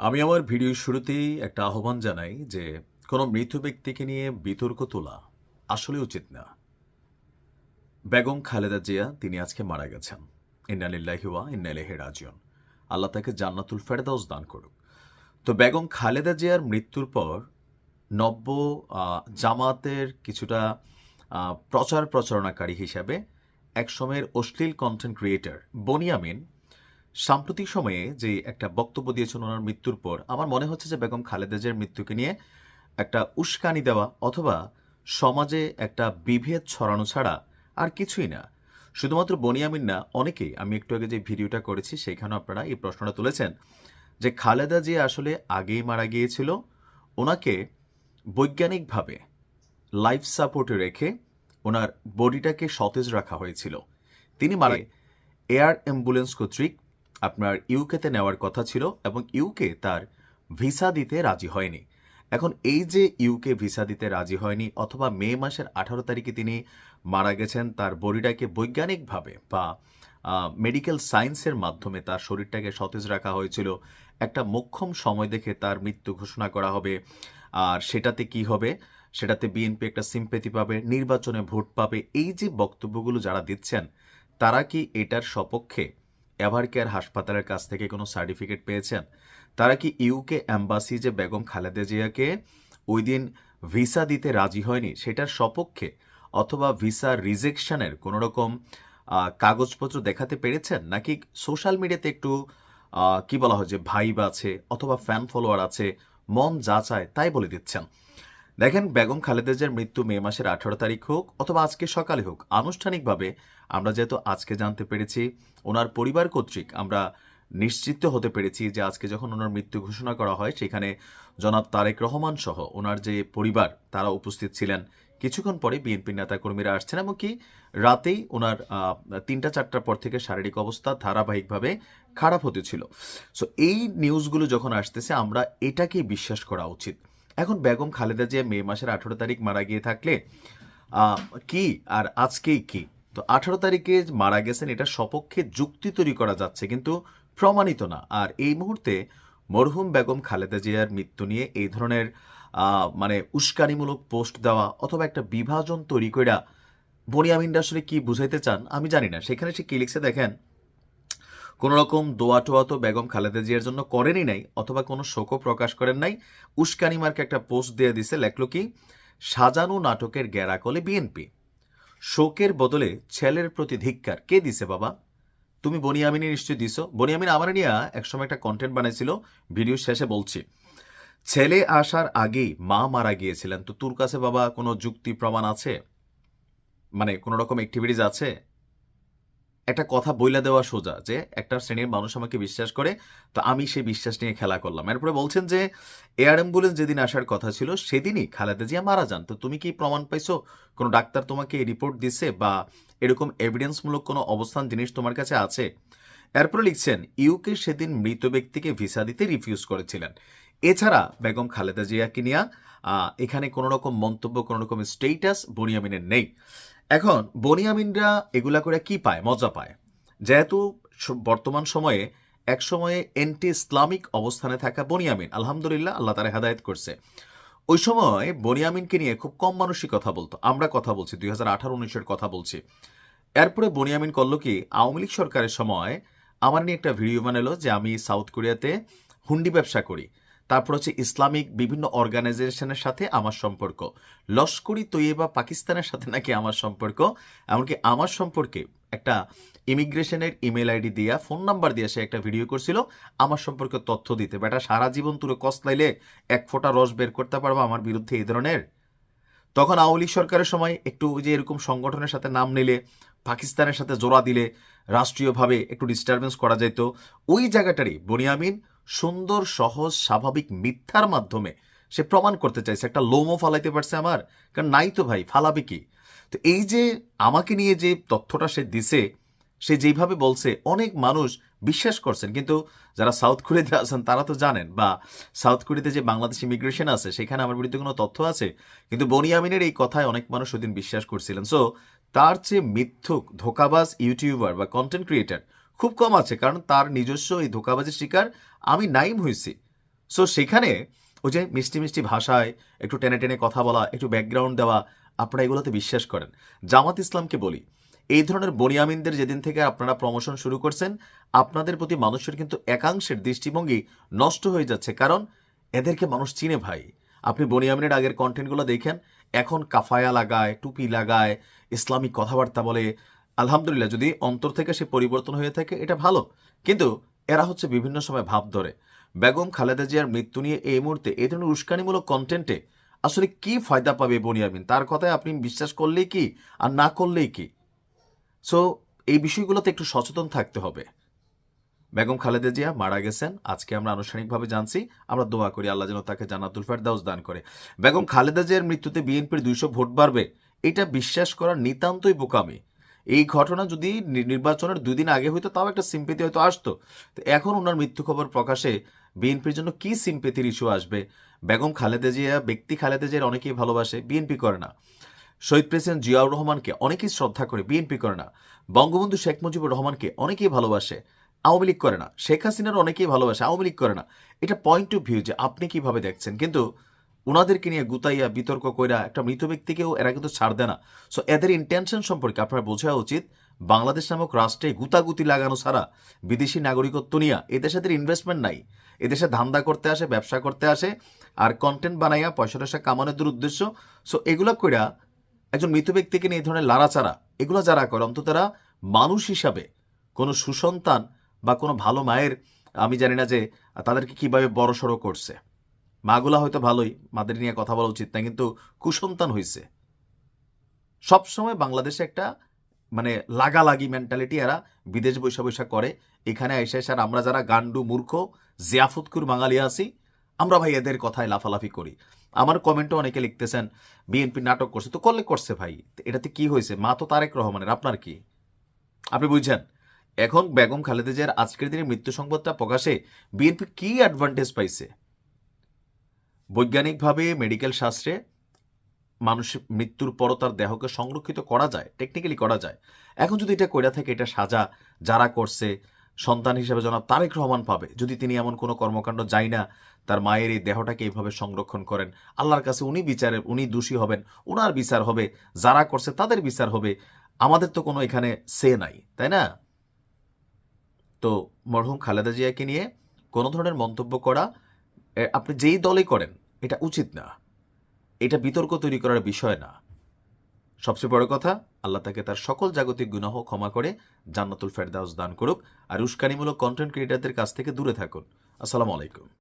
আমি আমার ভিডিওর শুরুতেই একটা আহ্বান জানাই যে কোনো মৃত ব্যক্তিকে নিয়ে বিতর্ক তোলা আসলে উচিত না। বেগম খালেদা জিয়া তিনি আজকে মারা গেছেন। ইন্না লিল্লাহি ওয়া ইন্না ইলাইহি রাজিউন। আল্লাহ তাকে জান্নাতুল ফেরদাউস দান করুক। তো বেগম খালেদা জিয়ার মৃত্যুর পর নব্য জামাতের কিছুটা প্রচার প্রচারণাকারী হিসাবে একসময়ের অশ্লীল কন্টেন্ট ক্রিয়েটর বনিয়ামিন সাম্প্রতিক সময়ে যে একটা বক্তব্য দিয়েছেন ওনার মৃত্যুর পর, আমার মনে হচ্ছে যে বেগম খালেদা জিয়ার মৃত্যুকে নিয়ে একটা উস্কানি দেওয়া অথবা সমাজে একটা বিভেদ ছড়ানো ছাড়া আর কিছুই না। শুধুমাত্র বনিয়ামিন না, অনেকেই, আমি একটু আগে যে ভিডিওটা করেছি সেখানে আপনারা এই প্রশ্নটা তুলেছেন যে খালেদা জিয়া আসলে আগেই মারা গিয়েছিল, ওনাকে বৈজ্ঞানিকভাবে লাইফ সাপোর্টে রেখে ওনার বডিটাকে সতেজ রাখা হয়েছিল। তিনি মারা এয়ার অ্যাম্বুলেন্স কর্তৃক আপনার ইউকেতে নেওয়ার কথা ছিল এবং ইউকে তার ভিসা দিতে রাজি হয়নি। এখন এই যে ইউকে ভিসা দিতে রাজি হয়নি অথবা মে মাসের 18 তারিখে তিনি মারা গেছেন, তার বডিটাকে বৈজ্ঞানিকভাবে বা মেডিকেল সায়েন্সের মাধ্যমে তার শরীরটাকে সতেজ রাখা হয়েছিল। একটা মোক্ষম সময় দেখে তার মৃত্যু ঘোষণা করা হবে, আর সেটাতে কি হবে, সেটাতে বিএনপি একটা সিম্পেথি পাবে, নির্বাচনে ভোট পাবে। এই যে বক্তব্যগুলো যারা দিচ্ছেন তারা কি এটার সপক্ষে এভারকেয়ার হাসপাতালের কাছ থেকে কোনো সার্টিফিকেট পেয়েছেন? তারা কি ইউকে অ্যাম্বাসি যে বেগম খালেদা জিয়াকে ওই দিন ভিসা দিতে রাজি হয়নি সেটার সপক্ষে অথবা ভিসা রিজেকশনের কোনো রকম কাগজপত্র দেখাতে পেরেছেন? নাকি সোশ্যাল মিডিয়াতে একটু কি বলা হয় যে ভাইব আছে অথবা ফ্যান ফলোয়ার আছে, মন যা চায় তাই বলে দিচ্ছেন? দেখেন, বেগম খালেদা জিয়ার মৃত্যু মে মাসের 18 তারিখ হোক অথবা আজকে সকালে হোক, আনুষ্ঠানিকভাবে আমরা যেহেতু আজকে জানতে পেরেছি, ওনার পরিবার কর্তৃক আমরা নিশ্চিত হতে পেরেছি যে আজকে যখন ওনার মৃত্যু ঘোষণা করা হয় সেখানে জনাব তারেক রহমান সহ ওনার যে পরিবার তারা উপস্থিত ছিলেন। কিছুক্ষণ পরে বিএনপি নেতাকর্মীরা আসছেন, এমনকি রাতেই ওনার 3টা-4টার পর থেকে শারীরিক অবস্থা ধারাবাহিকভাবে খারাপ হতে ছিল। সো এই নিউজগুলো যখন আসতেছে আমরা এটাকেই বিশ্বাস করা উচিত। এখন বেগম খালেদা জিয়া মে মাসের 18 তারিখ মারা গিয়ে থাকলে কি আর আজকেই কি, তো 18 তারিখে মারা গেছেন এটা সপক্ষে যুক্তি তৈরি করা যাচ্ছে কিন্তু প্রমাণিত না। আর এই মুহূর্তে মরহুম বেগম খালেদা জিয়ার মৃত্যু নিয়ে এই ধরনের মানে উস্কানিমূলক পোস্ট দেওয়া অথবা একটা বিভাজন তৈরি করা বনিয়ামিনরা আসলে কি বুঝাইতে চান আমি জানি না। সেখানে সে কি লিখছে দেখেন, কোনো রকম দোয়া টোয়া তো বেগম খালেদা জিয়ার জন্য করেনই নাই অথবা কোনো শোকও প্রকাশ করেন নাই। উস্কানি মার্কে একটা পোস্ট দিয়ে দিছে, লেখলো কি, সাজানো নাটকের গেরাকলে বিএনপি, শোকের বদলে ছেলের প্রতি ধিক্কার। কে দিছে বাবা? তুমি বনিয়ামিনী নিশ্চয়ই দিছো। বনিয়ামিন আমার নিয়ে একসময় একটা কন্টেন্ট বানাইছিল, ভিডিও শেষে বলছি, ছেলে আসার আগেই মা মারা গিয়েছিলেন, তো তোর কাছে বাবা কোনো যুক্তি প্রমাণ আছে? মানে কোনো রকম অ্যাক্টিভিটিস আছে? একটা কথা বইলা দেওয়া সোজা যে একটা শ্রেণীর মানুষ আমাকে বিশ্বাস করে, তো আমি সেই বিশ্বাস নিয়ে খেলা করলাম। এরপরে বলছেন যে এয়ার অ্যাম্বুলেন্স যেদিন আসার কথা ছিল সেদিনই খালেদা জিয়া মারা যান, তো তুমি কি প্রমাণ পাইছো? কোনো ডাক্তার তোমাকে রিপোর্ট দিছে বা এরকম এভিডেন্সমূলক কোনো অবস্থান জিনিস তোমার কাছে আছে? এরপরে লিখছেন ইউকে সেদিন মৃত ব্যক্তিকে ভিসা দিতে রিফিউজ করেছিলেন। এছাড়া বেগম খালেদা জিয়াকে নিয়ে এখানে কোনো রকম মন্তব্য, কোনো রকম স্টেটাস বনিয়ামিনের নেই। এখন বনিয়ামিনরা এগুলা করে কি পায়? মজা পায়। যেহেতু বর্তমান সময়ে এক সময়ে এন্টি ইসলামিক অবস্থানে থাকা বনিয়ামিন, আলহামদুলিল্লাহ আল্লাহ তারা হেদায়েত করছে, ওই সময় বনিয়ামিনকে নিয়ে খুব কম মানুষই কথা বলতো। আমরা কথা বলছি 2018-19-এর কথা বলছি। এরপরে বনিয়ামিন করলো কি, আওয়ামী লীগ সরকারের সময় আমার নিয়ে একটা ভিডিও বানালো যে আমি সাউথ কোরিয়াতে হুন্ডি ব্যবসা করি, তারপর হচ্ছে ইসলামিক বিভিন্ন অর্গানাইজেশনের সাথে আমার সম্পর্ক, লস্করি তৈয়বা পাকিস্তানের সাথে নাকি আমার সম্পর্ক, এমনকি আমার সম্পর্কে একটা ইমিগ্রেশনের ইমেল আইডি দিয়া ফোন নাম্বার দিয়ে সে একটা ভিডিও করছিল আমার সম্পর্কে তথ্য দিতে। বেটা সারা জীবন তুলে কসলাইলে এক ফোঁটা রস বের করতে পারবা আমার বিরুদ্ধে এই ধরনের? তখন আওয়ামী লীগ সরকারের সময় একটু যে এরকম সংগঠনের সাথে নাম নিলে, পাকিস্তানের সাথে জোড়া দিলে রাষ্ট্রীয়ভাবে একটু ডিস্টারবেন্স করা যেত, ওই জায়গাটারই বনিয়ামিন সুন্দর সহজ স্বাভাবিক মিথ্যার মাধ্যমে সে প্রমাণ করতে চাইছে। একটা লোমও ফালাইতে পারছে আমার, কারণ নাই তো ভাই, ফালাবে কি? তো এই যে আমাকে নিয়ে যে তথ্যটা সে দিছে, সে যেইভাবে বলছে অনেক মানুষ বিশ্বাস করছেন, কিন্তু যারা সাউথ কোরিয়াতে আছেন তারা তো জানেন, বা সাউথ কোরিয়াতে যে বাংলাদেশ ইমিগ্রেশন আছে সেখানে আমার বিরুদ্ধে কোনো তথ্য আছে, কিন্তু বনিয়ামিনের এই কথায় অনেক মানুষ ওদিন বিশ্বাস করছিলেন। সো তার চেয়ে মিথ্যুক ধোকাবাজ ইউটিউবার বা কন্টেন্ট ক্রিয়েটার খুব কম আছে, কারণ তার নিজস্ব এই ধোকাবাজের শিকার আমি নাইম হয়েছি। সো সেখানে ওই যে মিষ্টি মিষ্টি ভাষায় একটু টেনে টেনে কথা বলা, একটু ব্যাকগ্রাউন্ড দেওয়া, আপনারা এগুলোতে বিশ্বাস করেন। জামাত ইসলামকে বলি, এই ধরনের বনিয়ামিনদের যেদিন থেকে আপনারা প্রমোশন শুরু করছেন, আপনাদের প্রতি মানুষের কিন্তু একাংশের দৃষ্টিভঙ্গি নষ্ট হয়ে যাচ্ছে, কারণ এদেরকে মানুষ চিনে ভাই। আপনি বনিয়ামিনের আগের কন্টেন্টগুলো দেখেন, এখন কাফায়া লাগায়, টুপি লাগায়, ইসলামিক কথাবার্তা বলে। আলহামদুলিল্লাহ, যদি অন্তর থেকে সে পরিবর্তন হয়ে থাকে এটা ভালো, কিন্তু এরা হচ্ছে বিভিন্ন সময় ভাব ধরে। বেগম খালেদা জিয়ার মৃত্যু নিয়ে এই মুহূর্তে এই ধরনের উস্কানিমূলক কন্টেন্টে আসলে কি ফায়দা পাবে বনিয়ামিন? তার কথায় আপনি বিশ্বাস করলেই কি আর না করলেই কি? সো এই বিষয়গুলোতে একটু সচেতন থাকতে হবে। বেগম খালেদা জিয়া মারা গেছেন, আজকে আমরা আনুষ্ঠানিকভাবে জানছি। আমরা দোয়া করি আল্লাহ যেন তাকে জান্নাতুল ফেরদাউস দান করে। বেগম খালেদা জিয়ার মৃত্যুতে বিএনপির 200 ভোট বাড়বে, এটা বিশ্বাস করার নিতান্তই বোকামি। এই ঘটনা যদি নির্বাচনের 2 দিন আগে হইতো তাও একটা সিম্পেথি হয়তো আসতো। তো এখন ওনার মৃত্যু খবর প্রকাশে বিএনপির জন্য কি সিম্পেথির ইস্যু আসবে? বেগম খালেদা জিয়া, ব্যক্তি খালেদা জিয়ার অনেকেই ভালোবাসে, বিএনপি করে না। শহীদ প্রেসিডেন্ট জিয়াউর রহমানকে অনেকেই শ্রদ্ধা করে, বিএনপি করে না। বঙ্গবন্ধু শেখ মুজিবুর রহমানকে অনেকেই ভালোবাসে, আওয়ামী লীগ করে না। শেখ হাসিনার অনেকেই ভালোবাসে, আওয়ামী লীগ করে না। এটা পয়েন্ট অফ ভিউ যে আপনি কিভাবে দেখছেন, কিন্তু ওনাদেরকে নিয়ে গুতাইয়া বিতর্ক কইরা একটা মৃত ব্যক্তিকেও এরা কিন্তু ছাড় দেয় না। সো এদের ইন্টেনশন সম্পর্কে আপনার বোঝা উচিত। বাংলাদেশ নামক রাষ্ট্রে গুতাগুতি লাগানো ছাড়া বিদেশি নাগরিকত্ব নিয়ে এদেশে এদের ইনভেস্টমেন্ট নাই। এদেশে ধান্দা করতে আসে, ব্যবসা করতে আসে, আর কন্টেন্ট বানাইয়া পয়সা টয়সা কামানোর উদ্দেশ্য। সো এগুলো কইরা একজন মৃত ব্যক্তিকে নিয়ে এই ধরনের লাড়াচাড়া এগুলো যারা করে, অন্তত তারা মানুষ হিসাবে কোনো সুসন্তান বা কোনো ভালো মায়ের, আমি জানি না যে তাদেরকে কিভাবে বড় সড়ো করছে। মাগুলা হয়তো ভালোই, মাদের নিয়ে কথা বলা উচিত না, কিন্তু কুসন্তান হইছে। সবসময় বাংলাদেশে একটা মানে লাগালাগি মেন্টালিটি এরা বিদেশ বৈশা বৈশা করে। এখানে এসে আর আমরা যারা গান্ডু মূর্খ জিয়াফতকুর বাঙালি আছি, আমরা ভাই এদের কথায় লাফালাফি করি। আমার কমেন্টে অনেকে লিখতেছেন বিএনপি নাটক করছে, তো করলে করছে ভাই, এটাতে কি হয়েছে? মা তো তারেক রহমানের, আপনার কি? আপনি বুঝছেন? এখন বেগম খালেদা জিয়ার আজকের দিনে মৃত্যু সংবাদটা প্রকাশে বিএনপি কি অ্যাডভান্টেজ পাইছে? বৈজ্ঞানিকভাবে মেডিকেল শাস্ত্রে মানুষের মৃত্যুর পরও তার দেহকে সংরক্ষিত করা যায়, টেকনিক্যালি করা যায়। এখন যদি এটা কইরা থাকে, এটা সাজা যারা করছে সন্তান হিসেবে জনাব তারেক রহমান পাবে, যদি তিনি এমন কোনো কর্মকাণ্ড যাই না তার মায়ের এই দেহটাকে এইভাবে সংরক্ষণ করেন। আল্লাহর কাছে উনি দোষী হবেন, উনার বিচার হবে, যারা করছে তাদের বিচার হবে। আমাদের তো কোনো এখানে সে নাই, তাই না? তো মরহুম খালেদা জিয়াকে নিয়ে কোনো ধরনের মন্তব্য করা, আপনি যেই দলই করেন, এটা উচিত না। এটা বিতর্ক তৈরি করার বিষয় না। সবচেয়ে বড় কথা, আল্লাহ তাকে তার সকল জাগতিক গুনাহ ক্ষমা করে জান্নাতুল ফেরদাউস দান করুক। আর উস্কানিমূলক কন্টেন্ট ক্রিয়েটারদের কাছ থেকে দূরে থাকুন। আসসালামু আলাইকুম।